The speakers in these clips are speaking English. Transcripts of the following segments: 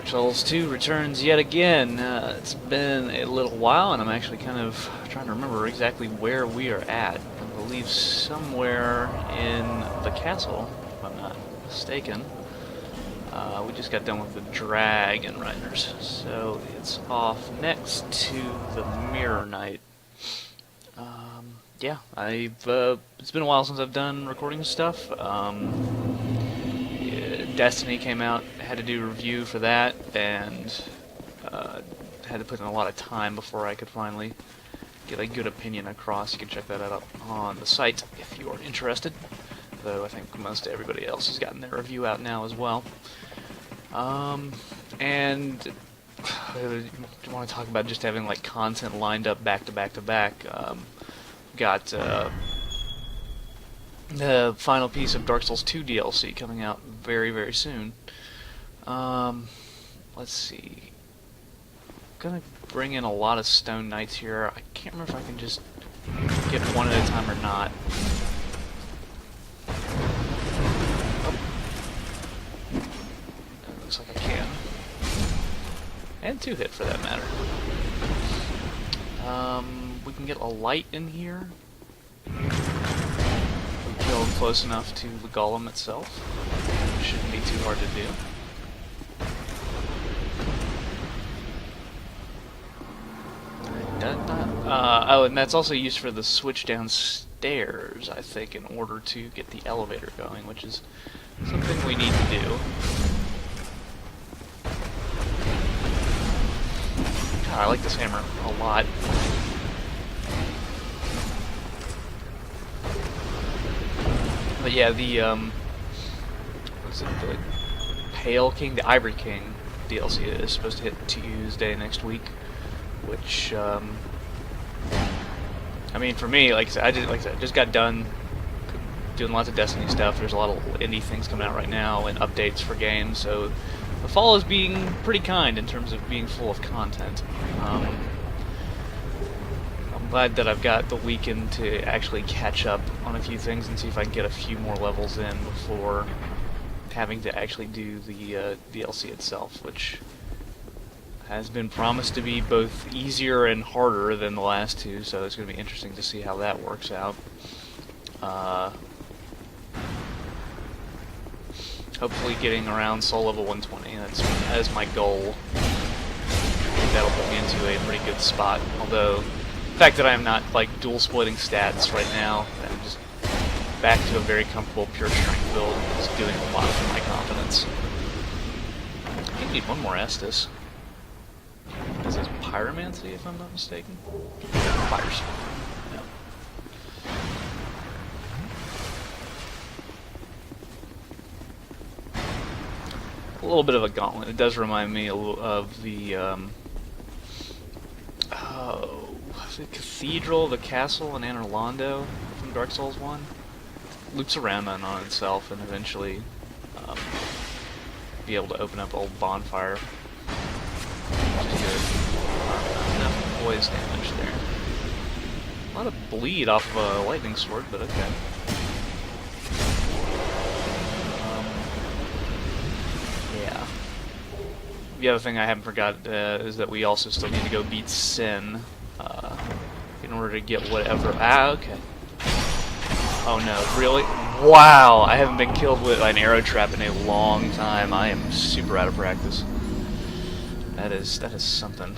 Dark Souls 2 returns yet again. It's been a little while, and I'm actually kind of trying to remember exactly where we are at. I believe somewhere in the castle, if I'm not mistaken. We just got done with the Dragon Riders, so it's off next to the Mirror Knight. Yeah, it's been a while since I've done recording stuff. Destiny came out, had to do a review for that, and had to put in a lot of time before I could finally get a good opinion across. You can check that out on the site if you are interested, though I think most everybody else has gotten their review out now as well. And I want to talk about just having like content lined up back to back to back. Got the final piece of Dark Souls 2 DLC coming out very, very soon. Let's see. I'm gonna bring in a lot of Stone Knights here. I can't remember if I can just get one at a time or not. It looks like I can. And 2-hit for that matter. We can get a light in here. Kill close enough to the golem itself. Shouldn't be too hard to do. Oh, and that's also used for the switch downstairs, I think, in order to get the elevator going, which is something we need to do. God, I like this hammer a lot. But yeah, the what's it, the Pale King, the Ivory King DLC is supposed to hit Tuesday next week, which I mean, for me, like I said, I just got done doing lots of Destiny stuff. There's a lot of indie things coming out right now and updates for games, so the fall is being pretty kind in terms of being full of content. I'm glad that I've got the weekend to actually catch up on a few things and see if I can get a few more levels in before having to actually do the DLC itself, which has been promised to be both easier and harder than the last two, so it's going to be interesting to see how that works out. Hopefully getting around soul level 120, that is my goal. I think that'll put me into a pretty good spot, although the fact that I am not like dual splitting stats right now, I'm just back to a very comfortable pure strength build, is doing a lot for my confidence. I think I need one more Estus. This is Pyromancy, if I'm not mistaken. Fires. Yeah. A little bit of a gauntlet. It does remind me a little of the the cathedral, the castle in Anor Londo from Dark Souls 1. Loops around on itself and eventually be able to open up old bonfire. Which is good. Enough poise damage there. A lot of bleed off of a lightning sword, but okay. Yeah. The other thing I haven't forgot is that we also still need to go beat Sin in order to get whatever. Okay. Oh no, really? Wow! I haven't been killed with an arrow trap in a long time. I am super out of practice. That is something.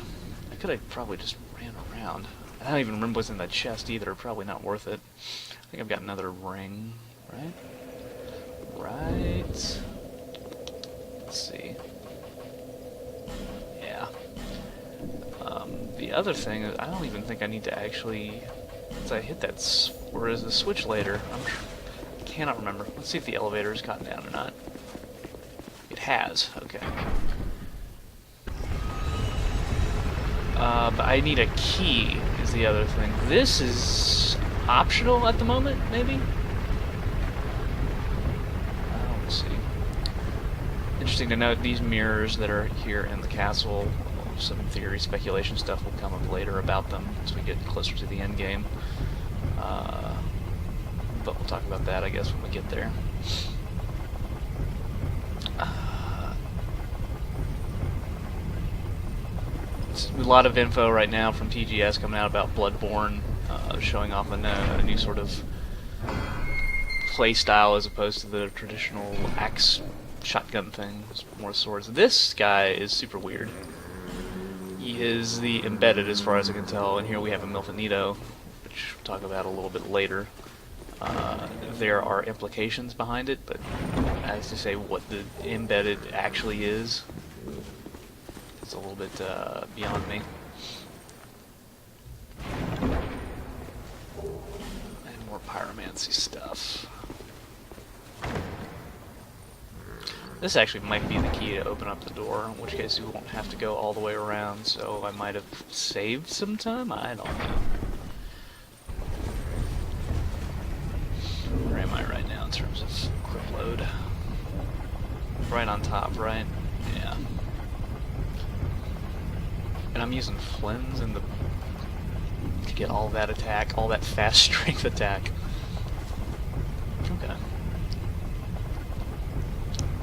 I could have probably just ran around. I don't even remember what's in that chest either. Probably not worth it. I think I've got another ring, right? Right. Let's see. Yeah. The other thing is, I don't even think I need to actually. Once I hit that, or is the switch later? I cannot remember. Let's see if the elevator has gotten down or not. It has. Okay. But I need a key, is the other thing. This is optional at the moment, maybe? Let's see. Interesting to note, these mirrors that are here in the castle, some theory, speculation stuff will come up later about them as we get closer to the end game. But we'll talk about that, I guess, when we get there. a lot of info right now from TGS coming out about Bloodborne, showing off a new sort of play style as opposed to the traditional axe shotgun thing. It's more swords. This guy is super weird. He is the embedded as far as I can tell, and here we have a Milfanito, which we'll talk about a little bit later. There are implications behind it, but as to say what the embedded actually is, it's a little bit beyond me. And more pyromancy stuff. This actually might be the key to open up the door, in which case we won't have to go all the way around, so I might have saved some time? I don't know. Where am I right now in terms of quick load? Right on top, right? Yeah. And I'm using Flynn's in the to get all that attack, all that fast strength attack. Okay.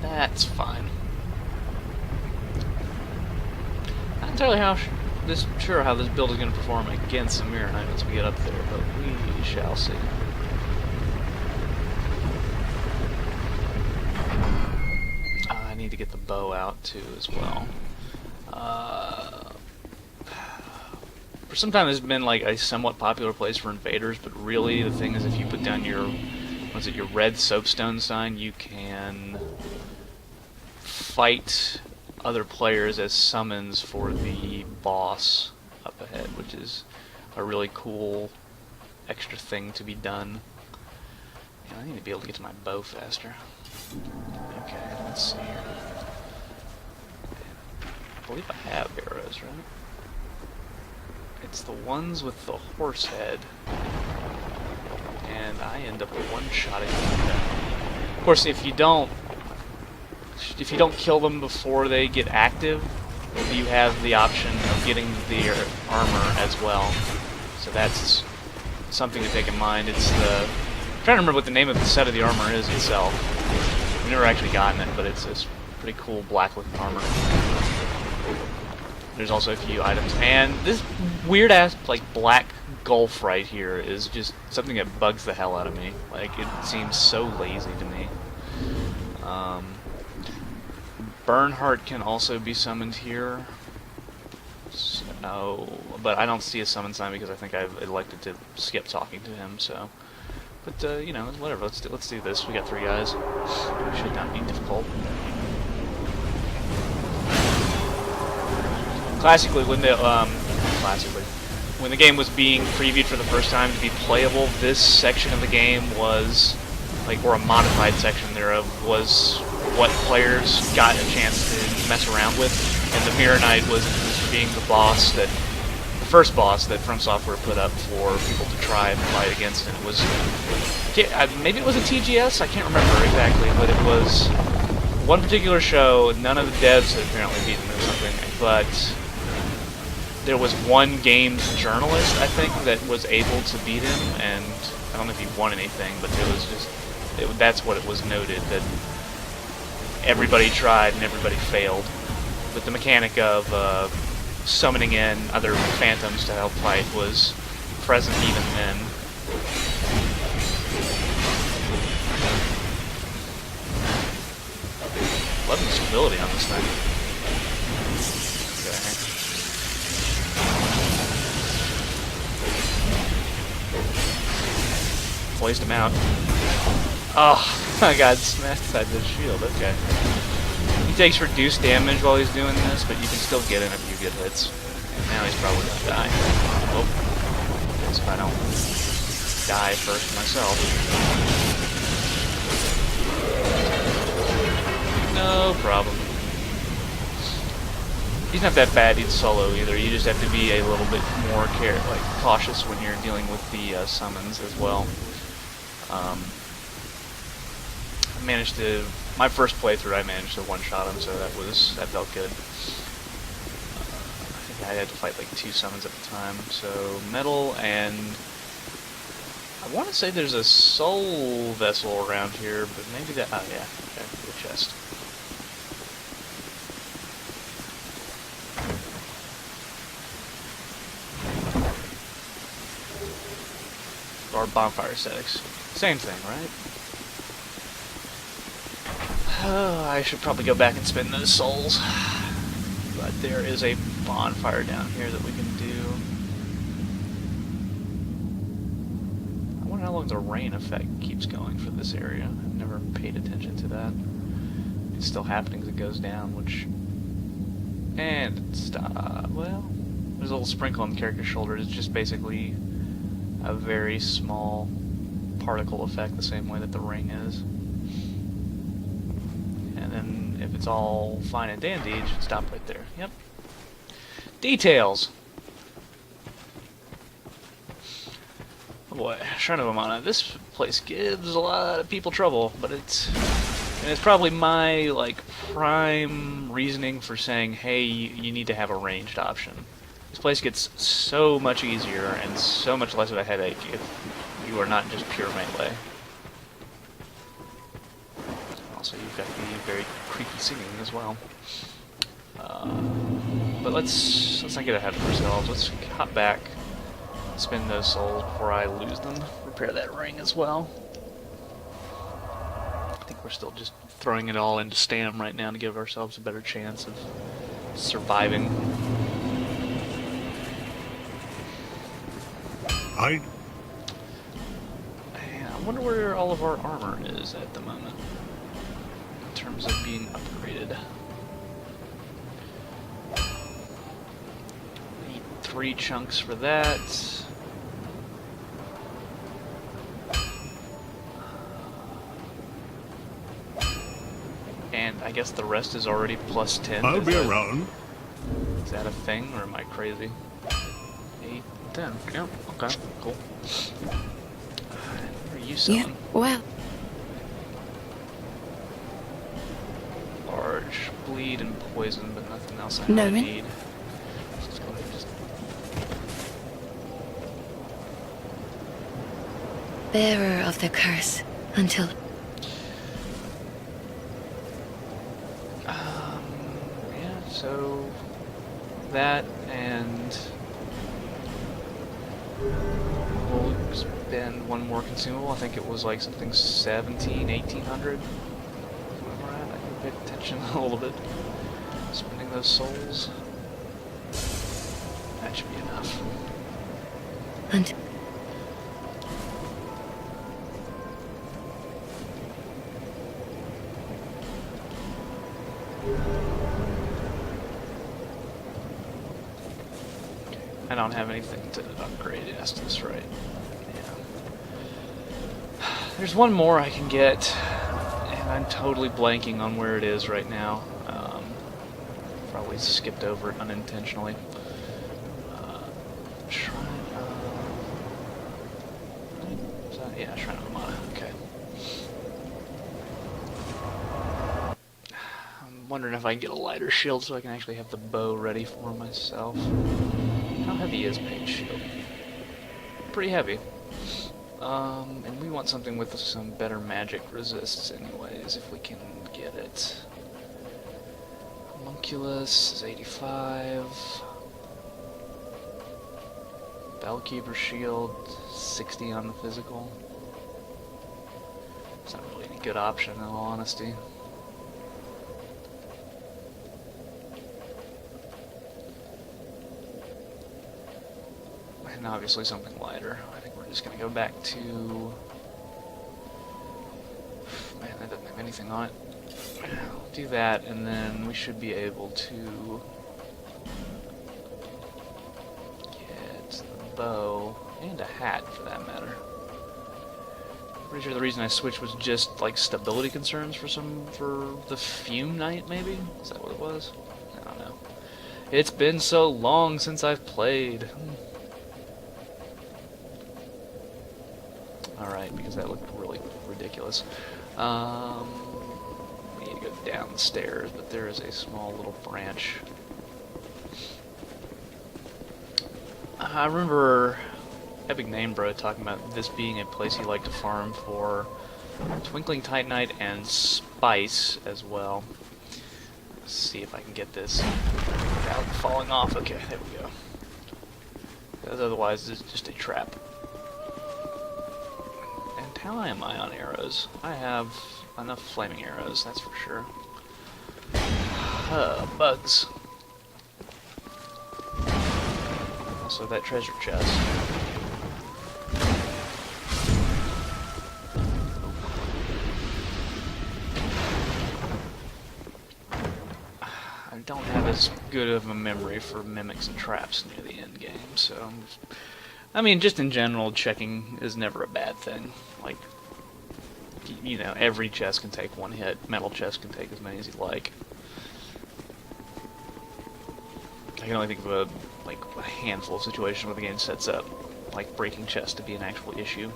That's fine. Not entirely sure how this build is going to perform against the Mirror Knight once we get up there, but we shall see. I need to get the bow out too as well. For some time, it's been like a somewhat popular place for invaders, but really the thing is, if you put down your your red soapstone sign, you can fight other players as summons for the boss up ahead, which is a really cool extra thing to be done. Yeah, I need to be able to get to my bow faster. Okay, let's see here. I believe I have arrows, right? It's the ones with the horse head. And I end up one-shotting them. Of course, if you don't kill them before they get active, you have the option of getting their armor as well. So that's something to take in mind. It's I'm trying to remember what the name of the set of the armor is itself. I've never actually gotten it, but it's this pretty cool black-looking armor. There's also a few items, and this weird-ass like black gulf right here is just something that bugs the hell out of me. Like, it seems so lazy to me. Bernhardt can also be summoned here. So, but I don't see a summon sign because I think I've elected to skip talking to him. So, but you know, whatever. Let's do this. We got 3 guys. It should not be difficult. Classically, when the game was being previewed for the first time to be playable, this section of the game was or a modified section thereof was what players got a chance to mess around with, and the Mirror Knight was being the first boss that From Software put up for people to try and fight against, and it was maybe it was a TGS, I can't remember exactly, but it was one particular show. None of the devs had apparently beaten it or something, but there was one games journalist, I think, that was able to beat him, and I don't know if he won anything, but it was just that's what it was noted, that everybody tried and everybody failed. But the mechanic of summoning in other phantoms to help fight was present even then. Love the stability on this thing. Okay. Placed him out. Oh, I got smashed inside the shield. Okay. He takes reduced damage while he's doing this, but you can still get in a few good hits. And now he's probably gonna die. Oh. Guess if I don't die first myself. No problem. He's not that bad in solo either. You just have to be a little bit more cautious when you're dealing with the summons as well. My first playthrough, I managed to one-shot him, so that felt good. I think I had to fight like 2 summons at a time. So metal, and I want to say there's a soul vessel around here, but maybe that. Oh yeah, okay, the chest. or bonfire aesthetics. Same thing, right? Oh, I should probably go back and spend those souls. But there is a bonfire down here that we can do. I wonder how long the rain effect keeps going for this area. I've never paid attention to that. It's still happening as it goes down, which... And stop. Well, there's a little sprinkle on the character's shoulder. It's just basically a very small particle effect, the same way that the ring is. And then if it's all fine and dandy, it should stop right there. Yep. Details! Oh boy, Shrine of Amana. This place gives a lot of people trouble, but it's probably my, like, prime reasoning for saying, hey, you need to have a ranged option. This place gets so much easier and so much less of a headache if you are not just pure melee. Also, you've got the very creepy singing as well. But let's not get ahead of ourselves. Let's hop back, spend those souls before I lose them. Repair that ring as well. I think we're still just throwing it all into Stam right now to give ourselves a better chance of surviving. Man, I wonder where all of our armor is at the moment in terms of being upgraded. Need 3 chunks for that. And I guess the rest is already plus 10. I'll be around. Is that a thing, or am I crazy? 8, 10. Yep. Okay. Cool. What are you selling? Yeah. Well. Large bleed and poison, but nothing else I No, need. Let's go ahead and just... Bearer of the curse until. Yeah. So that and. We'll spend one more consumable. I think it was like something 1800. Where we're at, I can pay attention a little bit. Spending those souls. That should be enough. And. I don't have anything to upgrade Estus, right? Yeah. There's one more I can get, and I'm totally blanking on where it is right now. Probably skipped over it unintentionally. Shrine of... yeah, Shrine of Amana, okay. I'm wondering if I can get a lighter shield so I can actually have the bow ready for myself. How heavy is Page Shield? Pretty heavy. And we want something with some better magic resists anyways, if we can get it. Homunculus is 85. Bellkeeper Shield, 60 on the physical. It's not really any good option in all honesty. And obviously something lighter. I think we're just gonna go back to... Man, that doesn't have anything on it. I'll do that, and then we should be able to get the bow, and a hat for that matter. Pretty sure the reason I switched was just like stability concerns for the Fume Knight, maybe? Is that what it was? I don't know. It's been so long since I've played. Alright, because that looked really ridiculous. We need to go down the stairs, but there is a small little branch. I remember Epic Name Bro talking about this being a place he liked to farm for Twinkling Titanite and Spice as well. Let's see if I can get this without falling off. Okay, there we go. Because otherwise it's just a trap. How am I on arrows? I have enough flaming arrows, that's for sure. Bugs. Also that treasure chest. I don't have as good of a memory for mimics and traps near the end game, so... I mean, just in general, checking is never a bad thing. Like, you know, every chest can take one hit. Metal chest can take as many as you like. I can only think of a handful of situations where the game sets up, like, breaking chests to be an actual issue.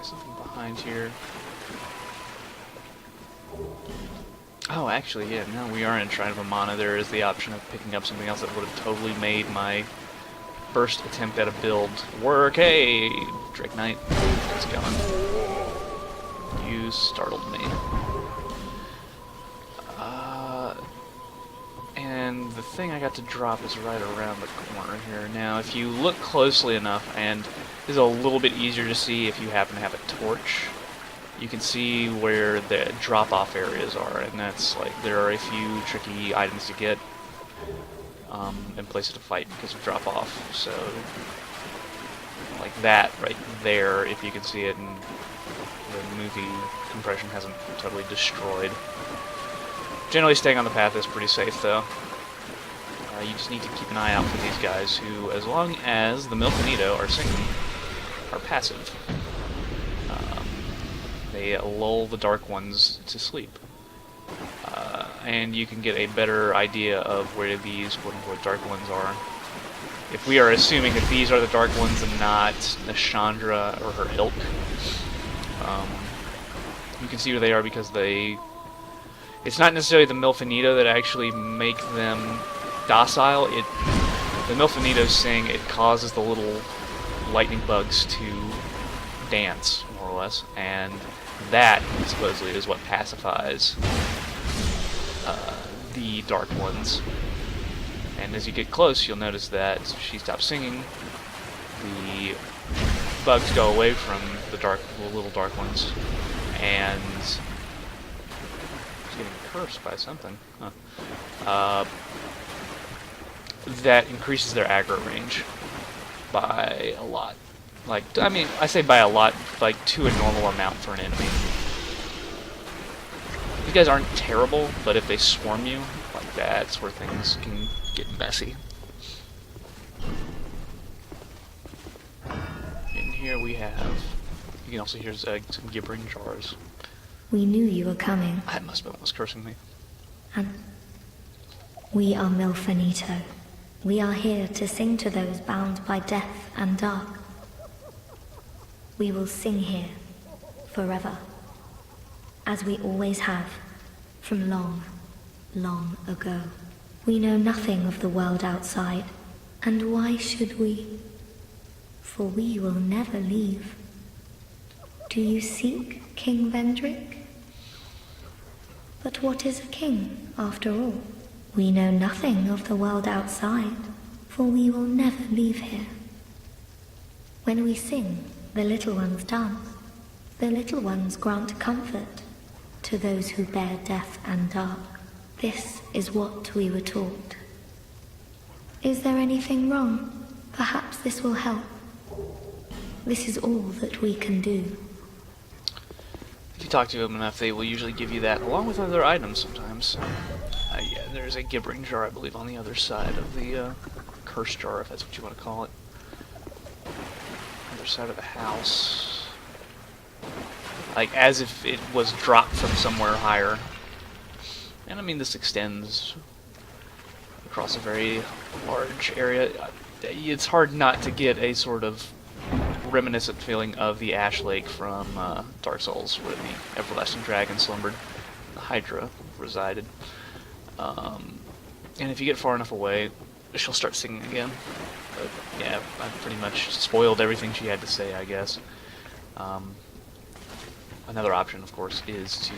Something behind here. Oh, actually, yeah, no, we are in Shrine of Amana. There is the option of picking up something else that would have totally made my first attempt at a build work. Hey, Drake Knight, how's it going? You startled me. And the thing I got to drop is right around the corner here. Now, if you look closely enough, and this is a little bit easier to see if you happen to have a torch, you can see where the drop-off areas are, and that's like, there are a few tricky items to get, and places to fight because of drop-off, so, like that right there, if you can see it, and the movie compression hasn't totally destroyed. Generally staying on the path is pretty safe, though. You just need to keep an eye out for these guys who, as long as the Milfanito are singing, are passive. They lull the Dark Ones to sleep. And you can get a better idea of where these quote-unquote Dark Ones are. If we are assuming that these are the Dark Ones and not Nashandra or her ilk, you can see where they are because they... It's not necessarily the Milfanito that actually make them docile. The Milfanitos sing, it causes the little lightning bugs to dance, more or less, and that, supposedly, is what pacifies the Dark Ones. And as you get close, you'll notice that she stops singing, the bugs go away from the little Dark Ones, and... getting cursed by something. Huh. That increases their aggro range by a lot. Like, I mean, I say by a lot, like to a normal amount for an enemy. These guys aren't terrible, but if they swarm you, like that's where things can get messy. In here we have, you can also hear some gibbering jars. We knew you were coming. That must have been what was cursing me. And we are Milfanito. We are here to sing to those bound by death and dark. We will sing here forever, as we always have, from long, long ago. We know nothing of the world outside, and why should we? For we will never leave. Do you seek King Vendrick? But what is a king, after all? We know nothing of the world outside, for we will never leave here. When we sing, the little ones dance. The little ones grant comfort to those who bear death and dark. This is what we were taught. Is there anything wrong? Perhaps this will help. This is all that we can do. If you talk to them enough, they will usually give you that, along with other items sometimes. Yeah, there's a gibbering jar, I believe, on the other side of the curse jar, if that's what you want to call it. Other side of the house. Like, as if it was dropped from somewhere higher. And I mean, this extends across a very large area. It's hard not to get a sort of reminiscent feeling of the Ash Lake from Dark Souls, where the Everlasting Dragon slumbered, the Hydra resided. And if you get far enough away, she'll start singing again. But yeah, I've pretty much spoiled everything she had to say, I guess. Another option, of course, is to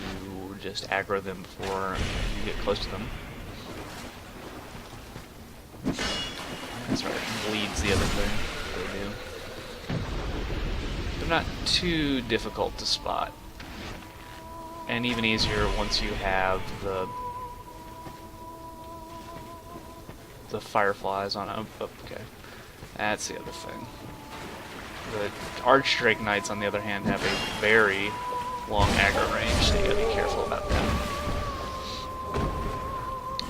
just aggro them before you get close to them. That's right, bleeds the other thing. They do. They're not too difficult to spot. And even easier once you have the fireflies on. Oh, okay. That's the other thing. The Archdrake Knights, on the other hand, have a very long aggro range, so you gotta be careful about them.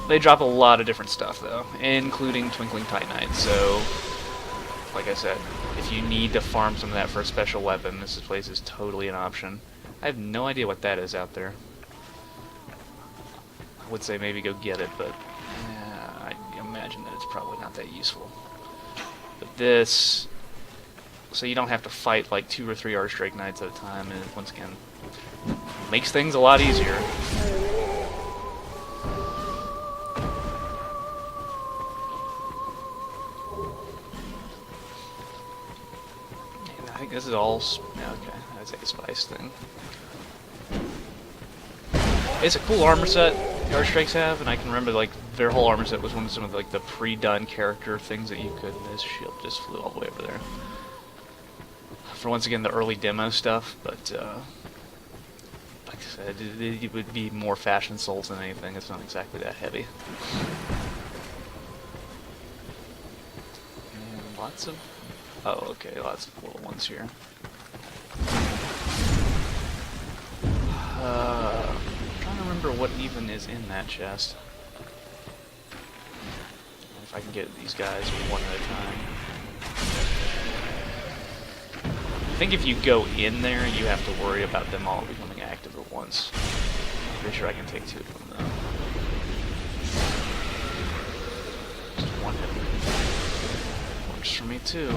They drop a lot of different stuff, though, including Twinkling Titanite, so, like I said, if you need to farm some of that for a special weapon, this place is totally an option. I have no idea what that is out there. I would say maybe go get it, but I imagine that it's probably not that useful. But this, so you don't have to fight like 2 or 3 Archdrake Knights at a time, and once again, makes things a lot easier. And I think this is all, okay, that's like a spice thing. It's a cool armor set the Archdrakes have, and I can remember like their whole armor set was one of some of like the pre-done character things that you could. This shield just flew all the way over there. For once again the early demo stuff, but like I said, it would be more fashion souls than anything. It's not exactly that heavy. And lots of, oh okay, lots of little ones here. I'm trying to remember what even is in that chest. If I can get these guys one at a time. I think if you go in there, you have to worry about them all becoming active at once. I'm pretty sure I can take 2 of them though. Just one hit. Works for me too.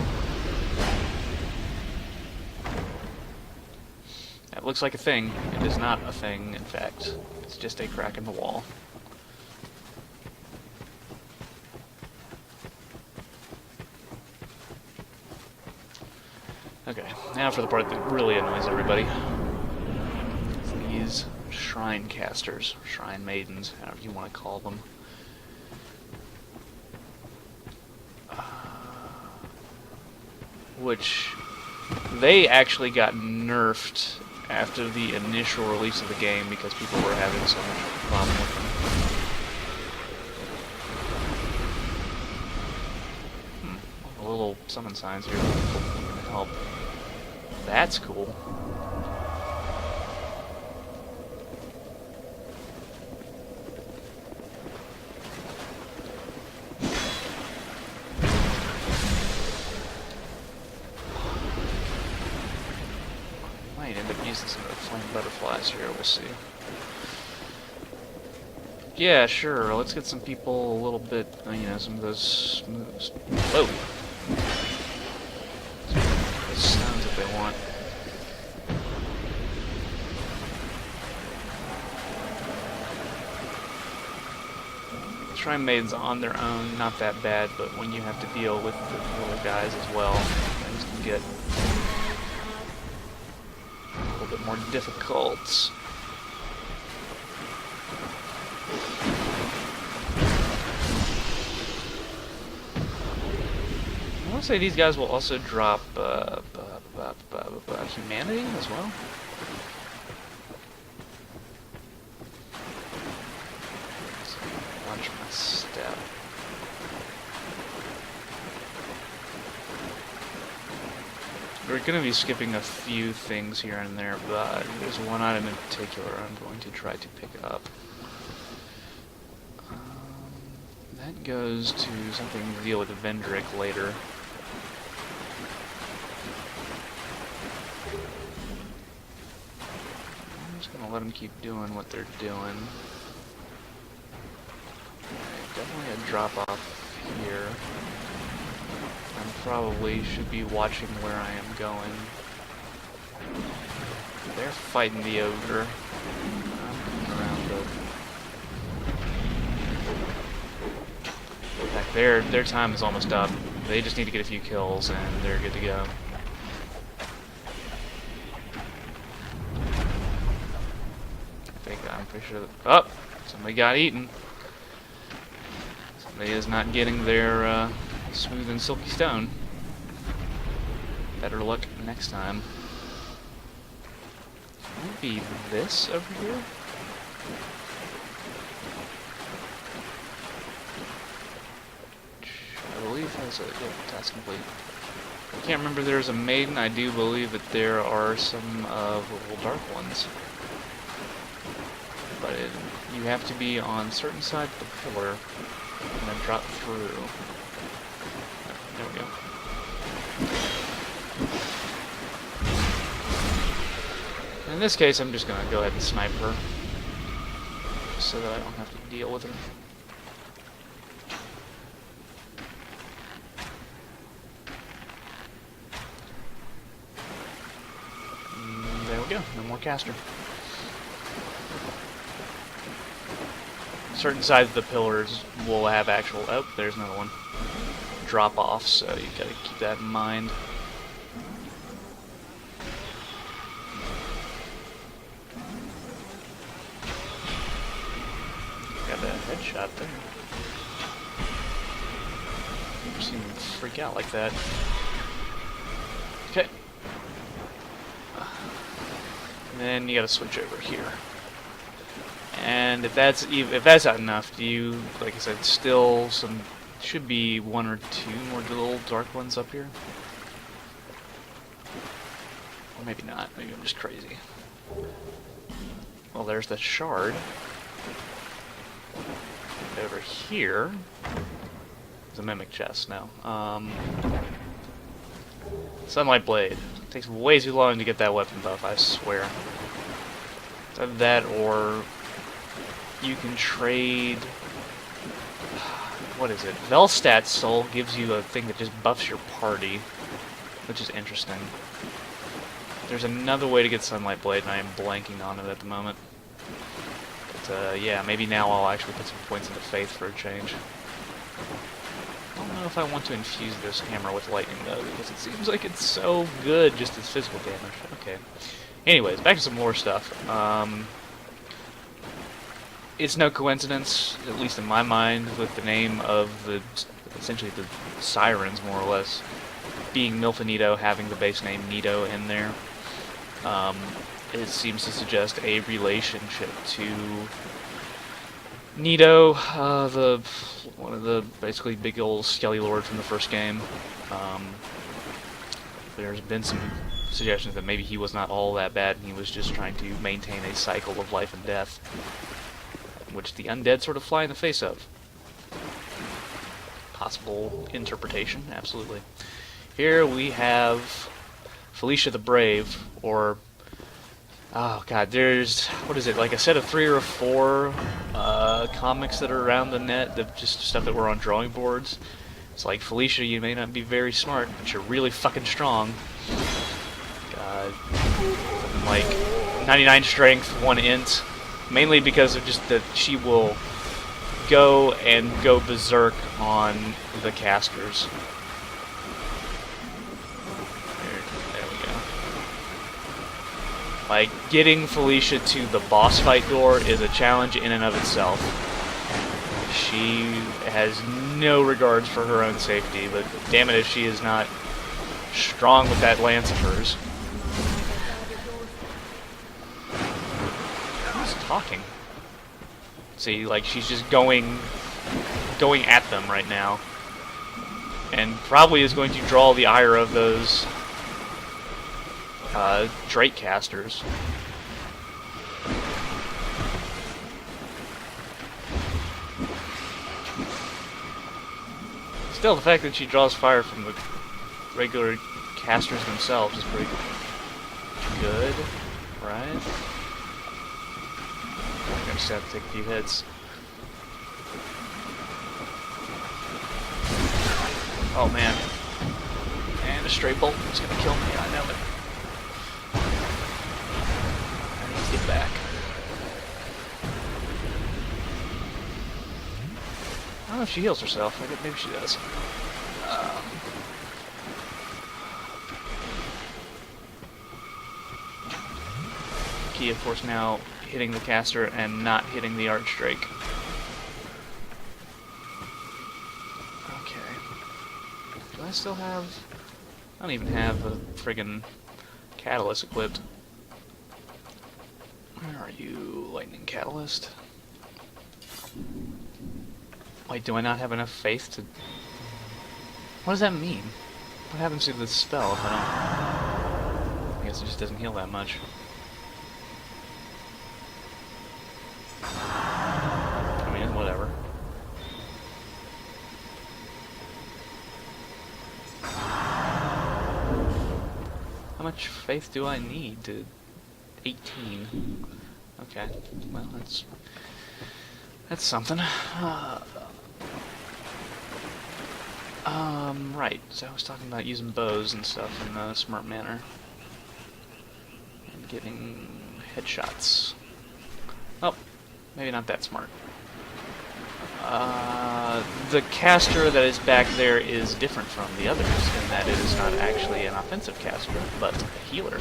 That looks like a thing. It is not a thing, in fact. It's just a crack in the wall. Okay, now for the part that really annoys everybody. These shrine casters, shrine maidens, however you want to call them. Which, they actually got nerfed after the initial release of the game because people were having so much problem with them. Little summon signs here can help. That's cool. Might end up using some of the flame butterflies here, we'll see. Yeah, sure, let's get some people a little bit, you know, some of those moves. Whoa! Those sounds that they want. Shrine Maidens on their own, not that bad, but when you have to deal with the little guys as well, things can get a little bit more difficult. I want to say these guys will also drop humanity as well. Launch my step. We're going to be skipping a few things here and there, but there's one item in particular I'm going to try to pick up. That goes to something to deal with Vendrick later. I'm just going to let them keep doing what they're doing. Definitely a drop off here. I probably should be watching where I am going. They're fighting the ogre. I'm coming around the... In fact, their time is almost up. They just need to get a few kills and they're good to go. Pretty sure that... Oh! Somebody got eaten. Somebody is not getting their smooth and silky stone. Better luck next time. Maybe this over here? I believe that's a good task complete. I can't remember if there's a maiden. I do believe that there are some little dark ones. But you have to be on certain side of the pillar and then drop through. There we go. In this case, I'm just gonna go ahead and snipe her, so that I don't have to deal with her. There we go, no more caster. Certain sides of the pillars will have actual... Oh, there's another one. Drop off, so you gotta keep that in mind. Got that headshot there. Never seen him freak out like that. Okay. And then you gotta switch over here. And if that's not enough, do you, like I said, still should be one or two more little dark ones up here? Or maybe not. Maybe I'm just crazy. Well, there's the shard. And over here is a mimic chest now. Sunlight Blade. It takes way too long to get that weapon buff, I swear. It's either that or you can trade... What is it? Velstat's Soul gives you a thing that just buffs your party, which is interesting. There's another way to get Sunlight Blade, and I am blanking on it at the moment. But yeah, maybe now I'll actually put some points into Faith for a change. I don't know if I want to infuse this hammer with lightning, though, because it seems like it's so good just as physical damage. Okay. Anyways, back to some more stuff. It's no coincidence, at least in my mind, with the name of essentially the Sirens, more or less, being Milfanito, having the base name Nito in there. It seems to suggest a relationship to Nito, one of the basically big old Skelly Lord from the first game. There's been some suggestions that maybe he was not all that bad, and he was just trying to maintain a cycle of life and death, which the undead sort of fly in the face of. Possible interpretation, absolutely. Here we have Felicia the Brave, or... Oh god, there's... What is it, like a set of 3 or 4 comics that are around the net, just stuff that were on drawing boards. It's like, Felicia, you may not be very smart, but you're really fucking strong. God. Like, 99 strength, 1 int. Mainly because of just that she will go berserk on the casters. There we go. Like, getting Felicia to the boss fight door is a challenge in and of itself. She has no regards for her own safety, but damn it if she is not strong with that lance of hers. Talking. See, like, she's just going at them right now, and probably is going to draw the ire of those Drake casters. Still, the fact that she draws fire from the regular casters themselves is pretty good, right? I just have to take a few hits. Oh man. And a stray bolt is gonna kill me, I know it. I need to get back. I don't know if she heals herself. I guess maybe she does. Key, of course, now hitting the caster and not hitting the Archdrake. Okay. Do I still have... I don't even have a friggin' catalyst equipped. Where are you, Lightning Catalyst? Wait, do I not have enough faith to... What does that mean? What happens to this spell if I don't... I guess it just doesn't heal that much. I mean, whatever. How much faith do I need to... 18. Okay, well, that's something. Right, so I was talking about using bows and stuff in a smart manner. And getting headshots. Oh, maybe not that smart. The caster that is back there is different from the others in that it is not actually an offensive caster, but a healer.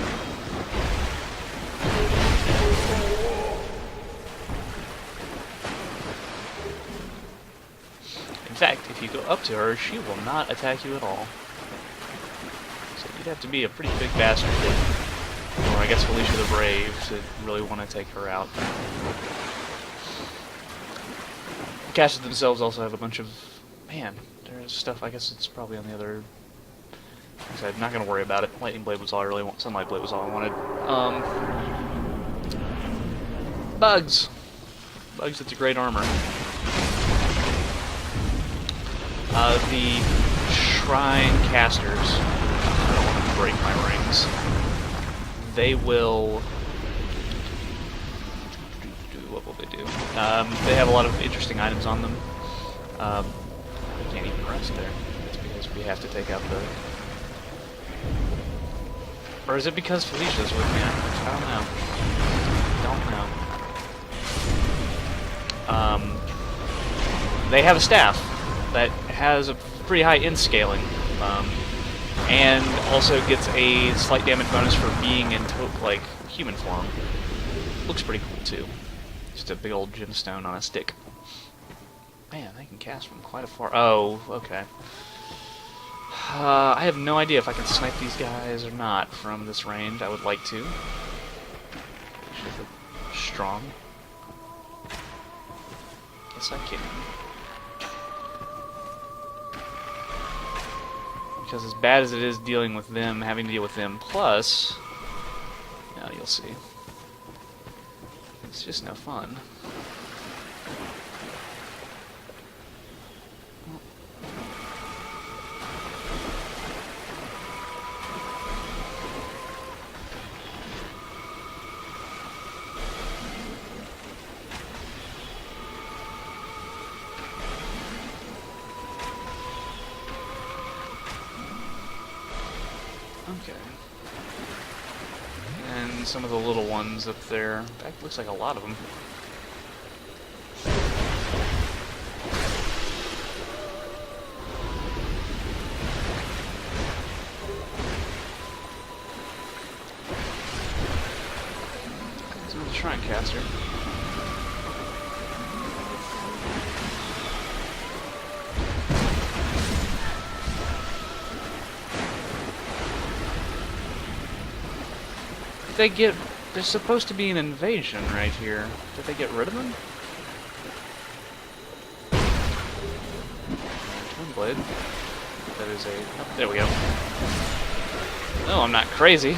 In fact, if you go up to her, she will not attack you at all. So you'd have to be a pretty big bastard, or I guess Felicia the Brave, to really want to take her out. The casters themselves also have a bunch of... Man, there's stuff, I guess it's probably on the other... Like I said, not going to worry about it. Lightning Blade was all I really want. Sunlight Blade was all I wanted. Bugs! Bugs, it's a great armor. The Shrine Casters, I don't want to break my rings, they will... What will they do? They have a lot of interesting items on them. We can't even rest there. It's because we have to take out the... Or is it because Felicia's with me? I don't know. They have a staff that has a pretty high int scaling, and also gets a slight damage bonus for being in like human form. Looks pretty cool too. Just a big old gemstone on a stick. Man, they can cast from quite a far. Oh, okay. I have no idea if I can snipe these guys or not from this range. I would like to. Strong. Yes, I can. Because as bad as it is dealing with them, having to deal with them, plus... Now you'll see. It's just no fun. Okay. And some of the little ones up there. In fact, looks like a lot of them. There's another Shrine Caster. They get... There's supposed to be an invasion right here. Did they get rid of them? Twin Blade. That is a... Oh, there we go. No, I'm not crazy.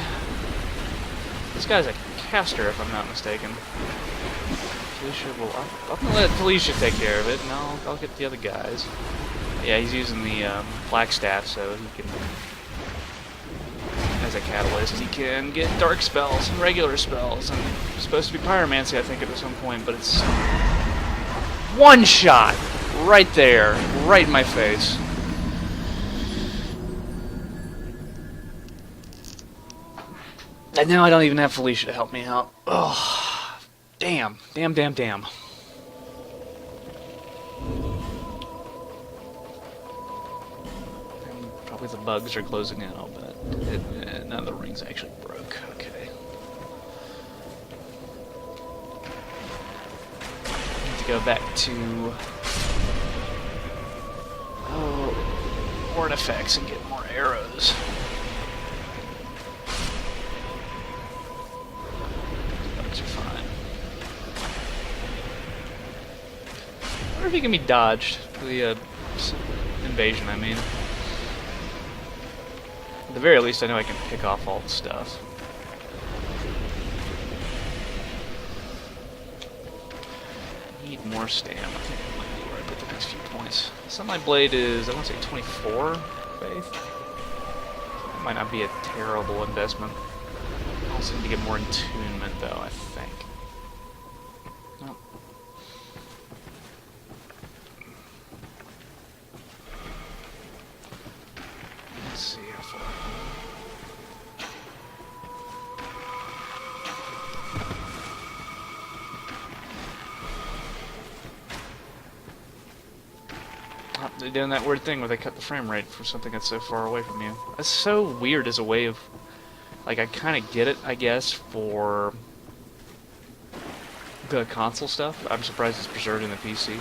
This guy's a caster, if I'm not mistaken. Felicia will... I'm gonna let Felicia take care of it, and I'll get the other guys. Yeah, he's using the Black Staff, so he can... As a catalyst, he can get dark spells and regular spells, and it's supposed to be pyromancy, I think, at some point, but it's one shot right there, right in my face. And now I don't even have Felicia to help me out. Ugh. Damn. Probably the bugs are closing in, I'll bet. None of the rings actually broke. Okay. to go back to artifacts and get more arrows. Bugs are fine. I wonder if he can be dodged. The invasion, I mean. At the very least, I know I can pick off all the stuff. Need more stamina. I think that might be where I put the next few points. Sunlight Blade is, I want to say 24 faith. That might not be a terrible investment. I also need to get more attunement, though, I think. Nope. Let's see how far. Oh, they're doing that weird thing where they cut the frame rate for something that's so far away from you. That's so weird as a way of... Like, I kind of get it, I guess, for the console stuff. I'm surprised it's preserved in the PC.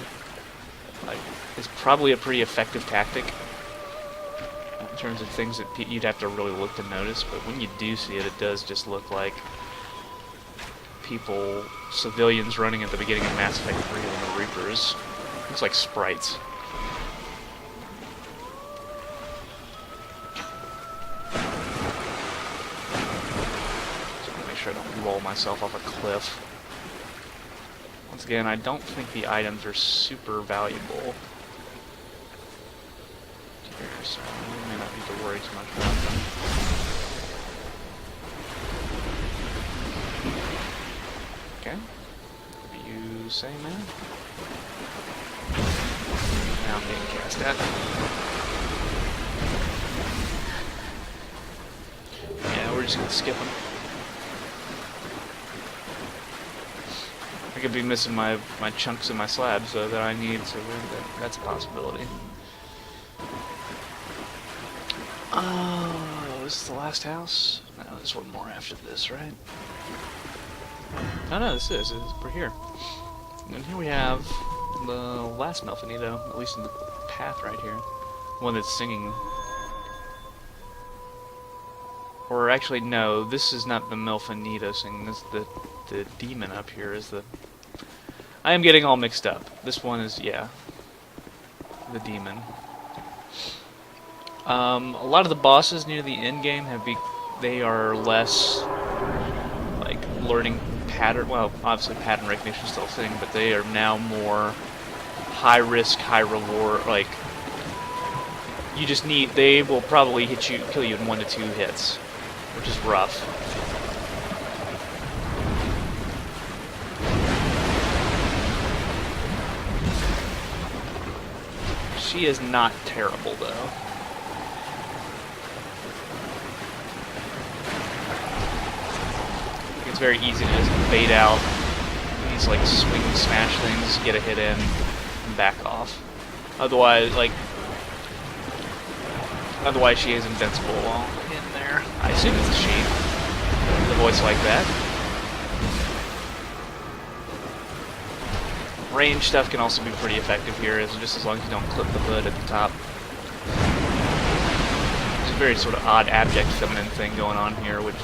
Like, it's probably a pretty effective tactic in terms of things that you'd have to really look to notice, but when you do see it, it does just look like people, civilians running at the beginning of Mass Effect 3 on the Reapers. Looks like sprites. I don't roll myself off a cliff. Once again, I don't think the items are super valuable here, so we may not need to worry too much about them. Okay. What do you say, man? Now I'm being cast at. Yeah, we're just gonna skip them. I could be missing my chunks of my slabs that I need, so that's a possibility. Oh, is this the last house? No, there's one more after this, right? Oh no, this is. We're here. And here we have the last Melfinito, at least in the path right here. One that's singing. Or actually, no, this is not the Melfinito singing. This is the demon up here is the... I am getting all mixed up. This one is, yeah, the demon. A lot of the bosses near the end game they are less like learning pattern. Well, obviously pattern recognition is still a thing, but they are now more high risk, high reward. Like you just need. They will probably kill you in 1 to 2 hits, which is rough. She is not terrible, though. It's very easy to just bait out these, like, swing and smash things, get a hit in, and back off. Otherwise, she is invincible while in there. I assume it's a she. With a voice like that. Range stuff can also be pretty effective here, just as long as you don't clip the hood at the top. There's a very sort of odd abject feminine thing going on here, which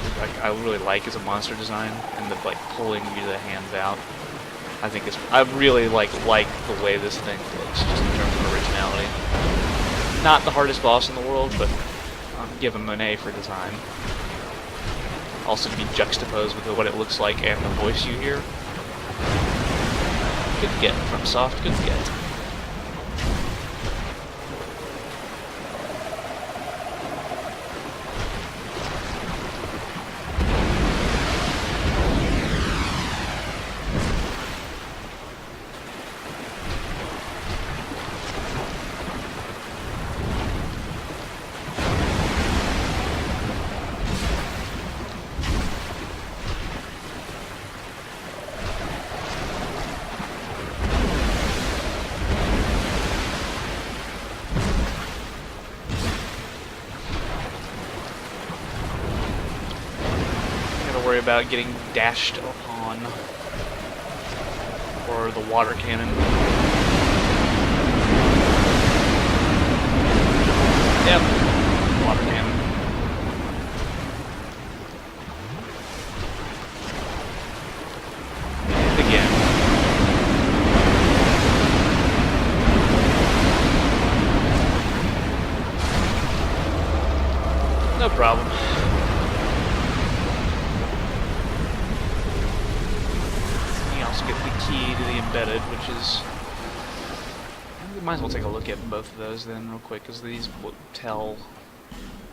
I really like as a monster design, and the like pulling you the hands out. I really like the way this thing looks, just in terms of originality. Not the hardest boss in the world, but give him an A for design. Also to be juxtaposed with what it looks like and the voice you hear. Good get from Soft, good get. About getting dashed upon or the water cannon. Yep, water cannon. And again. No problem. You also get the key to the embedded, which is... We might as well take a look at both of those then real quick, because these will tell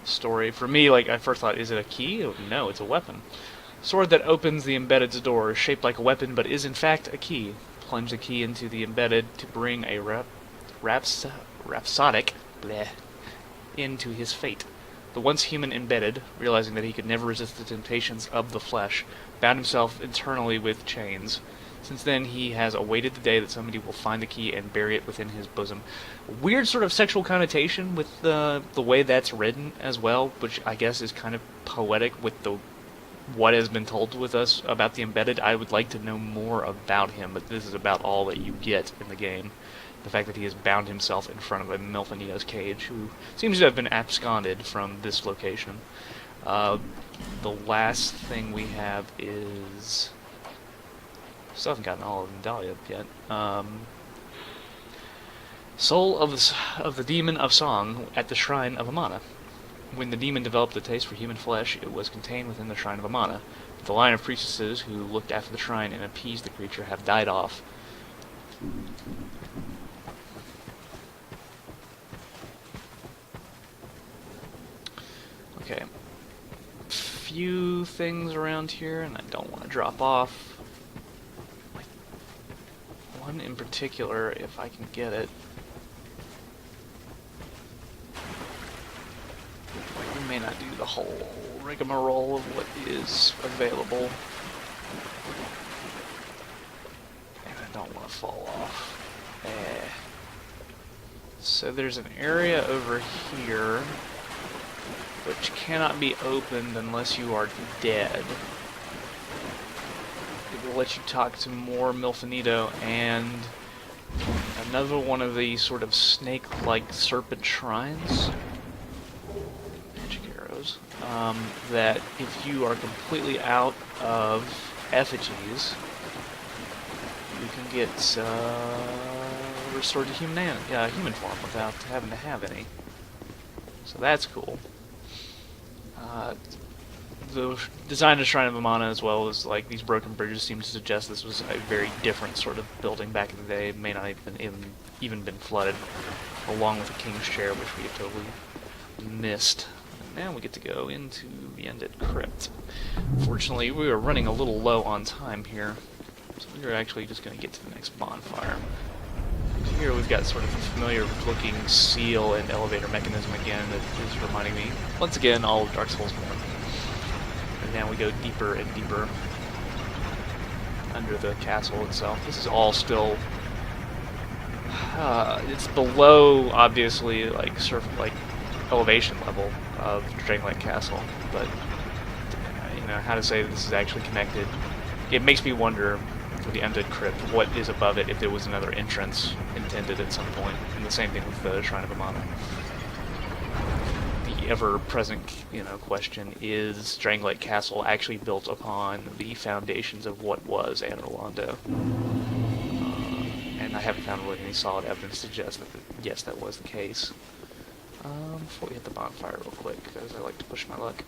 story. For me, like, I first thought, is it a key? Oh, no, it's a weapon. Sword that opens the embedded's door is shaped like a weapon, but is in fact a key. Plunge the key into the embedded to bring a rhapsodic bleh, end to his fate. The once human embedded, realizing that he could never resist the temptations of the flesh, bound himself internally with chains. Since then, he has awaited the day that somebody will find the key and bury it within his bosom. Weird sort of sexual connotation with the way that's written as well, which I guess is kind of poetic with the what has been told with us about the embedded. I would like to know more about him, but this is about all that you get in the game. The fact that he has bound himself in front of a Milfanito's cage, who seems to have been absconded from this location. The last thing we have is... Still haven't gotten all of Nadalia yet. Soul of the Demon of Song at the Shrine of Amana. When the demon developed a taste for human flesh, it was contained within the Shrine of Amana. The line of priestesses who looked after the shrine and appeased the creature have died off. Okay. Few things around here, and I don't want to drop off. One in particular, if I can get it. We may not do the whole rigmarole of what is available. And I don't want to fall off. So there's an area over here which cannot be opened unless you are dead. It will let you talk to more Milfanito and another one of the sort of snake-like serpent shrines. Magic arrows. That if you are completely out of effigies, you can get restored to human form without having to have any. So that's cool. The design of Shrine of Amana, as well as like these broken bridges, seem to suggest this was a very different sort of building back in the day. It may not even been flooded, along with the King's Chair, which we have totally missed. And now we get to go into the Ended Crypt. Fortunately, we are running a little low on time here, so we're actually just going to get to the next bonfire. Here we've got sort of a familiar-looking seal and elevator mechanism again that is reminding me, once again, all of Dark Souls 1. And now we go deeper and deeper under the castle itself. This is all still... it's below, obviously, like elevation level of Dragonlight Castle, but you know how to say that this is actually connected. It makes me wonder, for the Ended Crypt, what is above it if there was another entrance intended at some point. And the same thing with the Shrine of Amana. The ever-present, question is Dragonlight Castle actually built upon the foundations of what was Anor Londo? And I haven't found really any solid evidence to suggest that, yes, that was the case. Before we hit the bonfire real quick, because I like to push my luck.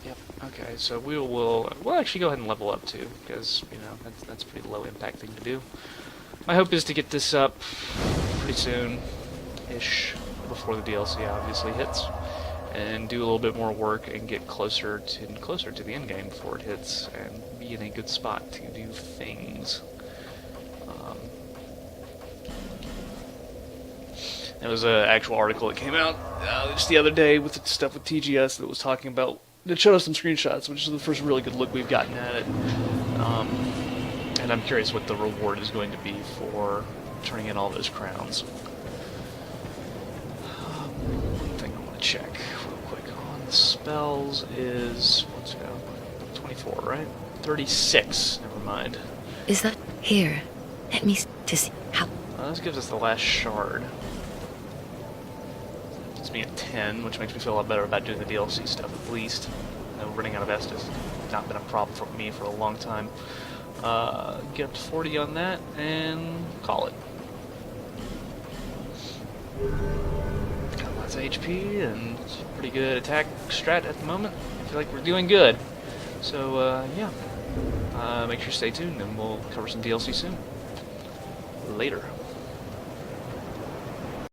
Yep. Okay, so we'll actually go ahead and level up too, because that's a pretty low impact thing to do. My hope is to get this up pretty soon-ish, before the DLC obviously hits, and do a little bit more work and get closer to the end game before it hits, and be in a good spot to do things. There was an actual article that came out just the other day with the stuff with TGS that was talking about, that showed us some screenshots, which is the first really good look we've gotten at it. And I'm curious what the reward is going to be for turning in all those crowns. One thing I want to check real quick on this spells is, let's go, 24, right? 36, never mind. Is that here? Let me to see how. This gives us the last shard. It's me at 10, which makes me feel a lot better about doing the DLC stuff at least. Running out of Estus has not been a problem for me for a long time. Get up to 40 on that and call it. Got lots of HP and it's a pretty good attack strat at the moment. I feel like we're doing good. So yeah, make sure you stay tuned and we'll cover some DLC soon. Later.